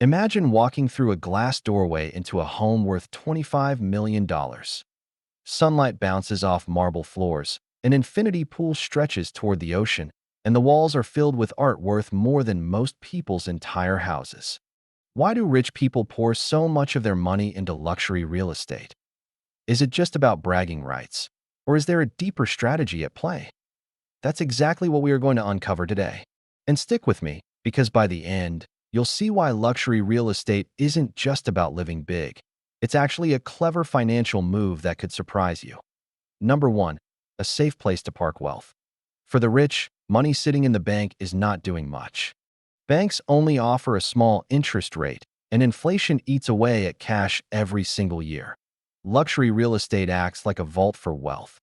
Imagine walking through a glass doorway into a home worth $25 million. Sunlight bounces off marble floors, an infinity pool stretches toward the ocean, and the walls are filled with art worth more than most people's entire houses. Why do rich people pour so much of their money into luxury real estate? Is it just about bragging rights, or is there a deeper strategy at play? That's exactly what we are going to uncover today. And stick with me, because by the end, you'll see why luxury real estate isn't just about living big. It's actually a clever financial move that could surprise you. Number 1. A safe place to park wealth. For the rich, money sitting in the bank is not doing much. Banks only offer a small interest rate, and inflation eats away at cash every single year. Luxury real estate acts like a vault for wealth.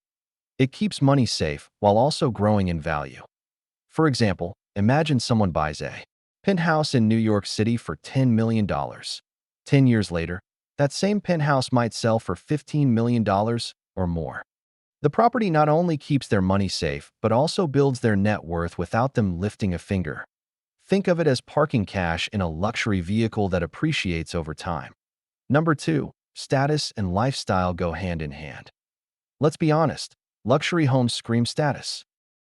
It keeps money safe while also growing in value. For example, imagine someone buys a penthouse in New York City for $10 million. 10 years later, that same penthouse might sell for $15 million or more. The property not only keeps their money safe, but also builds their net worth without them lifting a finger. Think of it as parking cash in a luxury vehicle that appreciates over time. Number 2. Status and lifestyle go hand in hand. Let's be honest, luxury homes scream status.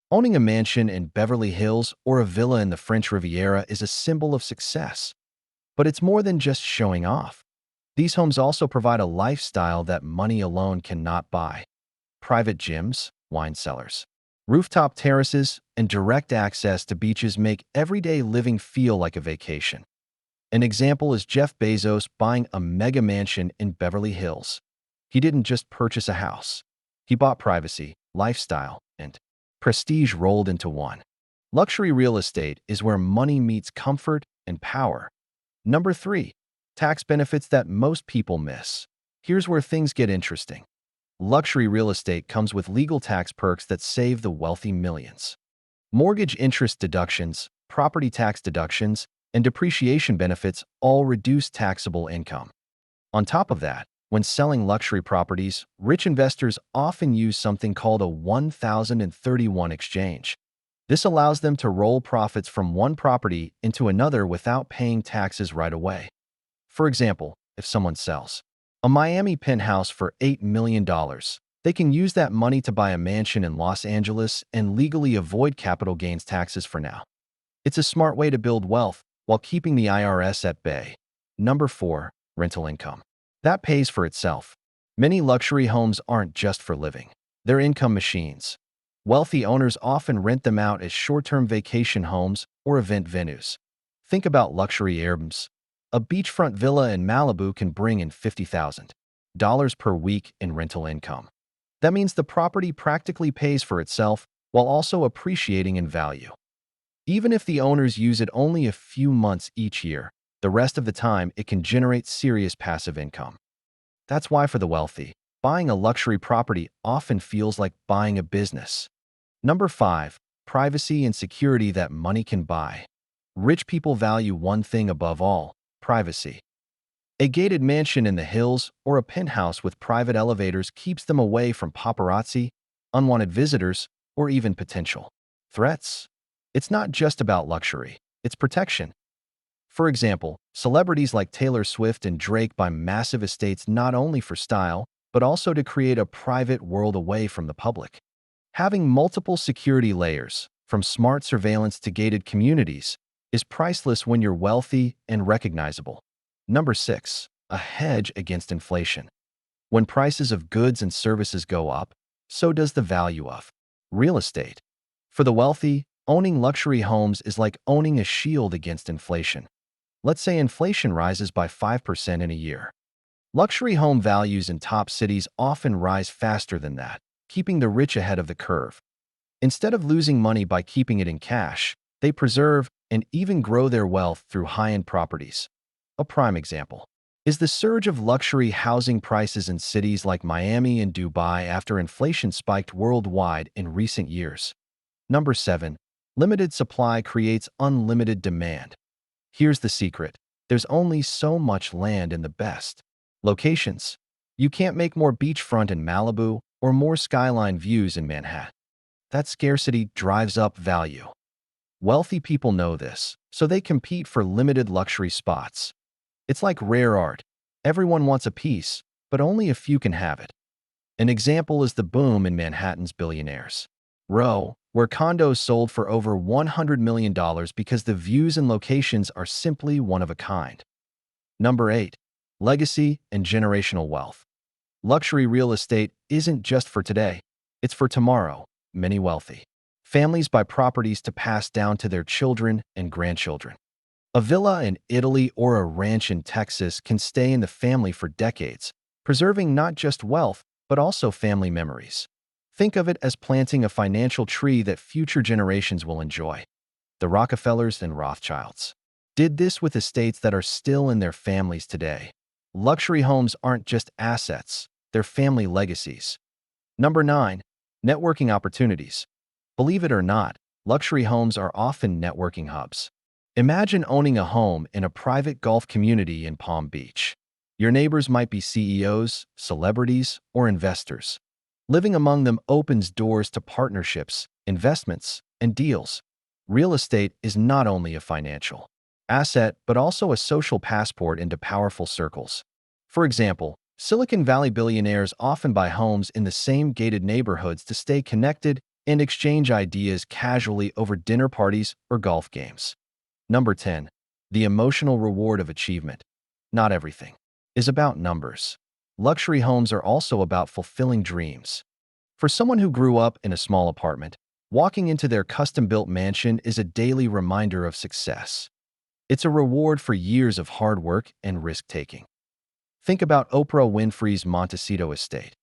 Owning a mansion in Beverly Hills or a villa in the French Riviera is a symbol of success. But it's more than just showing off. These homes also provide a lifestyle that money alone cannot buy. Private gyms, wine cellars, rooftop terraces, and direct access to beaches make everyday living feel like a vacation. An example is Jeff Bezos buying a mega mansion in Beverly Hills. He didn't just purchase a house. He bought privacy, lifestyle, and prestige rolled into one. Luxury real estate is where money meets comfort and power. Number 3. Tax benefits that most people miss. Here's where things get interesting. Luxury real estate comes with legal tax perks that save the wealthy millions. Mortgage interest deductions, property tax deductions, and depreciation benefits all reduce taxable income. On top of that, when selling luxury properties, rich investors often use something called a 1031 exchange. This allows them to roll profits from one property into another without paying taxes right away. For example, if someone sells a Miami penthouse for $8 million, they can use that money to buy a mansion in Los Angeles and legally avoid capital gains taxes for now. It's a smart way to build wealth while keeping the IRS at bay. Number 4. Rental income. That pays for itself. Many luxury homes aren't just for living. They're income machines. Wealthy owners often rent them out as short-term vacation homes or event venues. Think about luxury Airbnbs. A beachfront villa in Malibu can bring in $50,000 per week in rental income. That means the property practically pays for itself while also appreciating in value. Even if the owners use it only a few months each year, the rest of the time it can generate serious passive income. That's why for the wealthy, buying a luxury property often feels like buying a business. Number 5. Privacy and security that money can buy. Rich people value one thing above all: privacy. A gated mansion in the hills or a penthouse with private elevators keeps them away from paparazzi, unwanted visitors, or even potential threats. It's not just about luxury, it's protection. For example, celebrities like Taylor Swift and Drake buy massive estates not only for style, but also to create a private world away from the public. Having multiple security layers, from smart surveillance to gated communities, is priceless when you're wealthy and recognizable. Number 6. A hedge against inflation. When prices of goods and services go up, so does the value of real estate. For the wealthy, owning luxury homes is like owning a shield against inflation. Let's say inflation rises by 5% in a year. Luxury home values in top cities often rise faster than that, keeping the rich ahead of the curve. Instead of losing money by keeping it in cash, they preserve and even grow their wealth through high-end properties. A prime example is the surge of luxury housing prices in cities like Miami and Dubai after inflation spiked worldwide in recent years. Number 7. Limited supply creates unlimited demand. Here's the secret. There's only so much land in the best locations. You can't make more beachfront in Malibu or more skyline views in Manhattan. That scarcity drives up value. Wealthy people know this, so they compete for limited luxury spots. It's like rare art. Everyone wants a piece, but only a few can have it. An example is the boom in Manhattan's billionaires' row, where condos sold for over $100 million because the views and locations are simply one of a kind. Number 8. Legacy and generational wealth. Luxury real estate isn't just for today, it's for tomorrow. Many wealthy families buy properties to pass down to their children and grandchildren. A villa in Italy or a ranch in Texas can stay in the family for decades, preserving not just wealth, but also family memories. Think of it as planting a financial tree that future generations will enjoy. The Rockefellers and Rothschilds did this with estates that are still in their families today. Luxury homes aren't just assets, they're family legacies. Number 9. Networking opportunities. Believe it or not, luxury homes are often networking hubs. Imagine owning a home in a private golf community in Palm Beach. Your neighbors might be CEOs, celebrities, or investors. Living among them opens doors to partnerships, investments, and deals. Real estate is not only a financial asset, but also a social passport into powerful circles. For example, Silicon Valley billionaires often buy homes in the same gated neighborhoods to stay connected and exchange ideas casually over dinner parties or golf games. Number 10. The emotional reward of achievement. Not everything is about numbers. Luxury homes are also about fulfilling dreams. For someone who grew up in a small apartment, walking into their custom-built mansion is a daily reminder of success. It's a reward for years of hard work and risk-taking. Think about Oprah Winfrey's Montecito estate.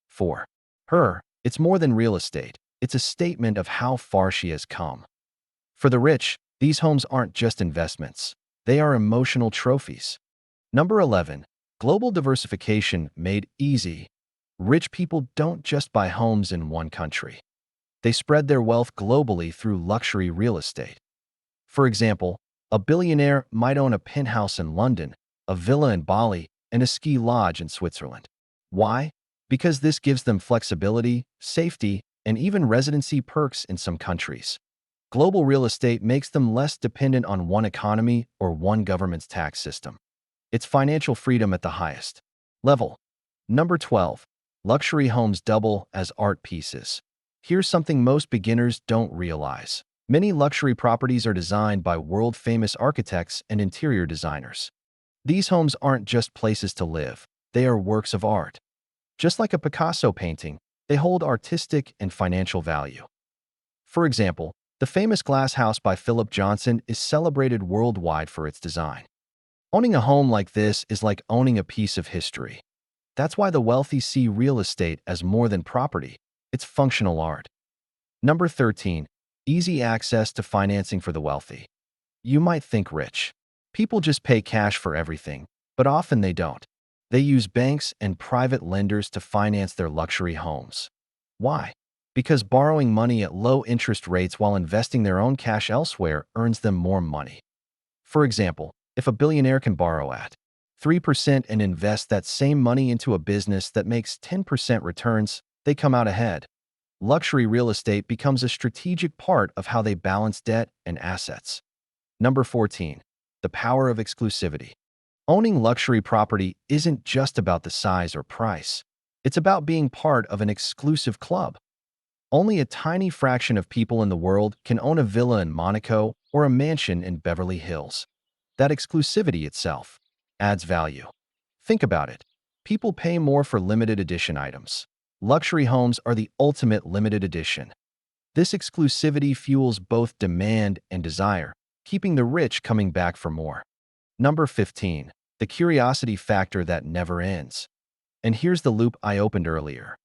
For her, it's more than real estate. It's a statement of how far she has come. For the rich, these homes aren't just investments. They are emotional trophies. Number 11. Global diversification made easy. Rich people don't just buy homes in one country. They spread their wealth globally through luxury real estate. For example, a billionaire might own a penthouse in London, a villa in Bali, and a ski lodge in Switzerland. Why? Because this gives them flexibility, safety, and even residency perks in some countries. Global real estate makes them less dependent on one economy or one government's tax system. It's financial freedom at the highest level. Number 12. Luxury homes double as art pieces. Here's something most beginners don't realize. Many luxury properties are designed by world-famous architects and interior designers. These homes aren't just places to live, they are works of art. Just like a Picasso painting, they hold artistic and financial value. For example, the famous glass house by Philip Johnson is celebrated worldwide for its design. Owning a home like this is like owning a piece of history. That's why the wealthy see real estate as more than property, it's functional art. Number 13. Easy access to financing for the wealthy. You might think rich people just pay cash for everything, but often they don't. They use banks and private lenders to finance their luxury homes. Why? Because borrowing money at low interest rates while investing their own cash elsewhere earns them more money. For example, if a billionaire can borrow at 3% and invest that same money into a business that makes 10% returns, they come out ahead. Luxury real estate becomes a strategic part of how they balance debt and assets. Number 14. The power of exclusivity. Owning luxury property isn't just about the size or price. It's about being part of an exclusive club. Only a tiny fraction of people in the world can own a villa in Monaco or a mansion in Beverly Hills. That exclusivity itself adds value. Think about it. People pay more for limited edition items. Luxury homes are the ultimate limited edition. This exclusivity fuels both demand and desire, keeping the rich coming back for more. Number 15. The curiosity factor that never ends. And here's the loop I opened earlier.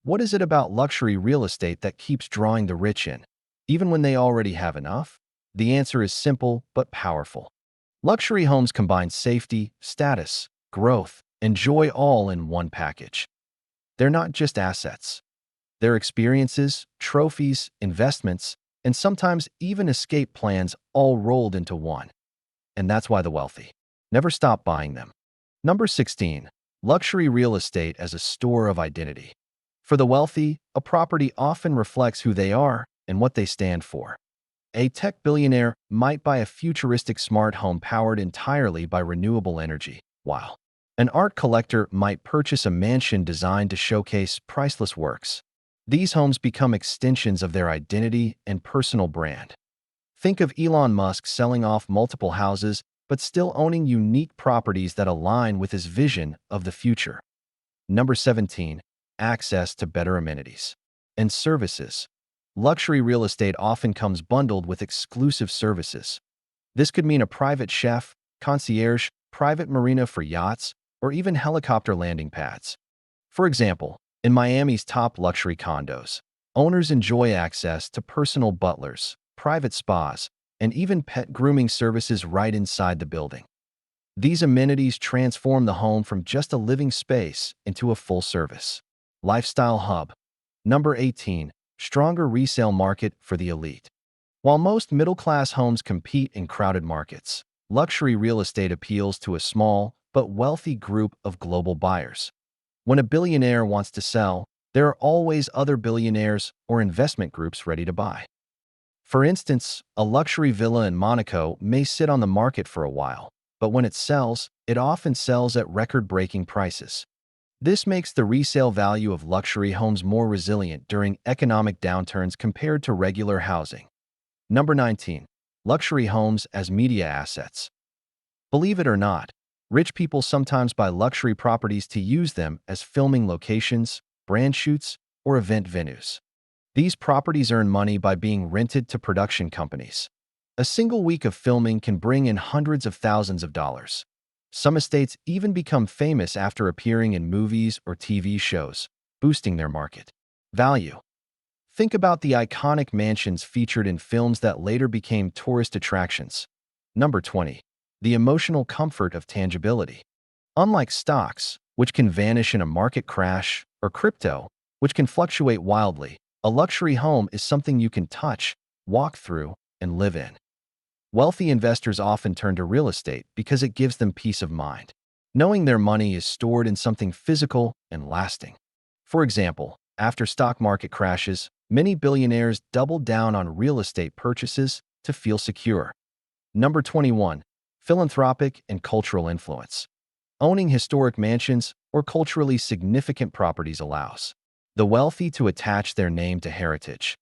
What is it about luxury real estate that keeps drawing the rich in, even when they already have enough? The answer is simple but powerful. Luxury homes combine safety, status, growth, and joy all in one package. They're not just assets. They're experiences, trophies, investments, and sometimes even escape plans all rolled into one. And that's why the wealthy never stop buying them. Number 16. Luxury real estate as a store of identity. For the wealthy, a property often reflects who they are and what they stand for. A tech billionaire might buy a futuristic smart home powered entirely by renewable energy, while an art collector might purchase a mansion designed to showcase priceless works. These homes become extensions of their identity and personal brand. Think of Elon Musk selling off multiple houses but still owning unique properties that align with his vision of the future. Number 17. Access to better amenities and services. Luxury real estate often comes bundled with exclusive services. This could mean a private chef, concierge, private marina for yachts, or even helicopter landing pads. For example, in Miami's top luxury condos, owners enjoy access to personal butlers, private spas, and even pet grooming services right inside the building. These amenities transform the home from just a living space into a full-service lifestyle hub. Number 18. Stronger resale market for the elite. While most middle-class homes compete in crowded markets, luxury real estate appeals to a small but wealthy group of global buyers. When a billionaire wants to sell, there are always other billionaires or investment groups ready to buy. For instance, a luxury villa in Monaco may sit on the market for a while, but when it sells, it often sells at record-breaking prices. This makes the resale value of luxury homes more resilient during economic downturns compared to regular housing. Number 19. Luxury homes as media assets. Believe it or not, rich people sometimes buy luxury properties to use them as filming locations, brand shoots, or event venues. These properties earn money by being rented to production companies. A single week of filming can bring in hundreds of thousands of dollars. Some estates even become famous after appearing in movies or TV shows, boosting their market value. Think about the iconic mansions featured in films that later became tourist attractions. Number 20. The emotional comfort of tangibility. Unlike stocks, which can vanish in a market crash, or crypto, which can fluctuate wildly, a luxury home is something you can touch, walk through, and live in. Wealthy investors often turn to real estate because it gives them peace of mind, knowing their money is stored in something physical and lasting. For example, after stock market crashes, many billionaires doubled down on real estate purchases to feel secure. Number 21. Philanthropic and cultural influence. Owning historic mansions or culturally significant properties allows the wealthy to attach their name to heritage.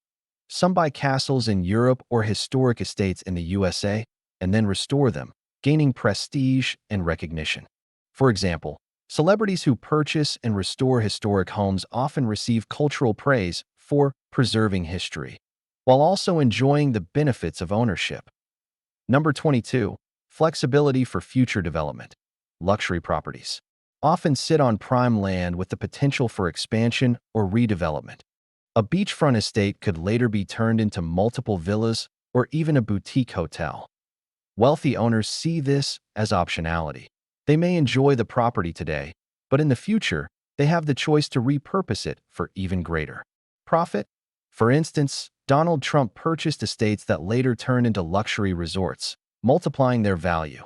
Some buy castles in Europe or historic estates in the USA and then restore them, gaining prestige and recognition. For example, celebrities who purchase and restore historic homes often receive cultural praise for preserving history, while also enjoying the benefits of ownership. Number 22. Flexibility for future development. Luxury properties often sit on prime land with the potential for expansion or redevelopment. A beachfront estate could later be turned into multiple villas or even a boutique hotel. Wealthy owners see this as optionality. They may enjoy the property today, but in the future, they have the choice to repurpose it for even greater profit. For instance, Donald Trump purchased estates that later turned into luxury resorts, multiplying their value.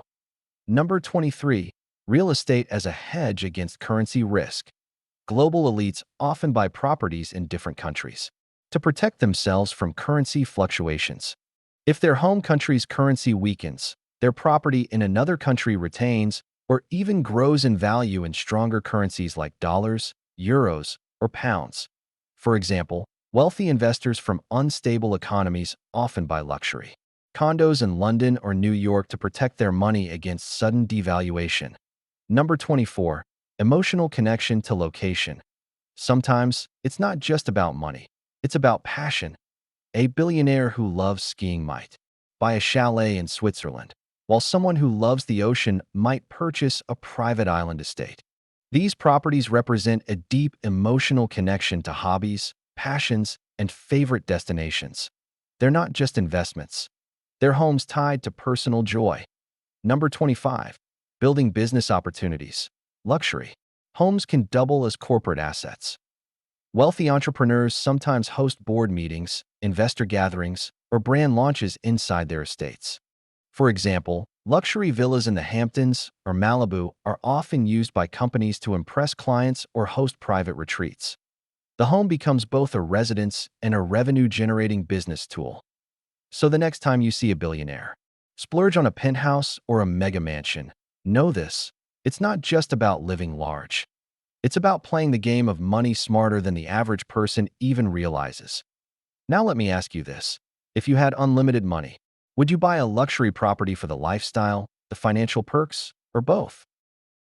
Number 23. Real estate as a hedge against currency risk. Global elites often buy properties in different countries to protect themselves from currency fluctuations. If their home country's currency weakens, their property in another country retains or even grows in value in stronger currencies like dollars, euros, or pounds. For example, wealthy investors from unstable economies often buy luxury condos in London or New York to protect their money against sudden devaluation. Number 24. Emotional connection to location. Sometimes, it's not just about money. It's about passion. A billionaire who loves skiing might buy a chalet in Switzerland, while someone who loves the ocean might purchase a private island estate. These properties represent a deep emotional connection to hobbies, passions, and favorite destinations. They're not just investments. They're homes tied to personal joy. Number 25. Building business opportunities. Luxury homes can double as corporate assets. Wealthy entrepreneurs sometimes host board meetings, investor gatherings, or brand launches inside their estates. For example, luxury villas in the Hamptons or Malibu are often used by companies to impress clients or host private retreats. The home becomes both a residence and a revenue-generating business tool. So the next time you see a billionaire, splurge on a penthouse or a mega mansion, know this: it's not just about living large. It's about playing the game of money smarter than the average person even realizes. Now let me ask you this. If you had unlimited money, would you buy a luxury property for the lifestyle, the financial perks, or both?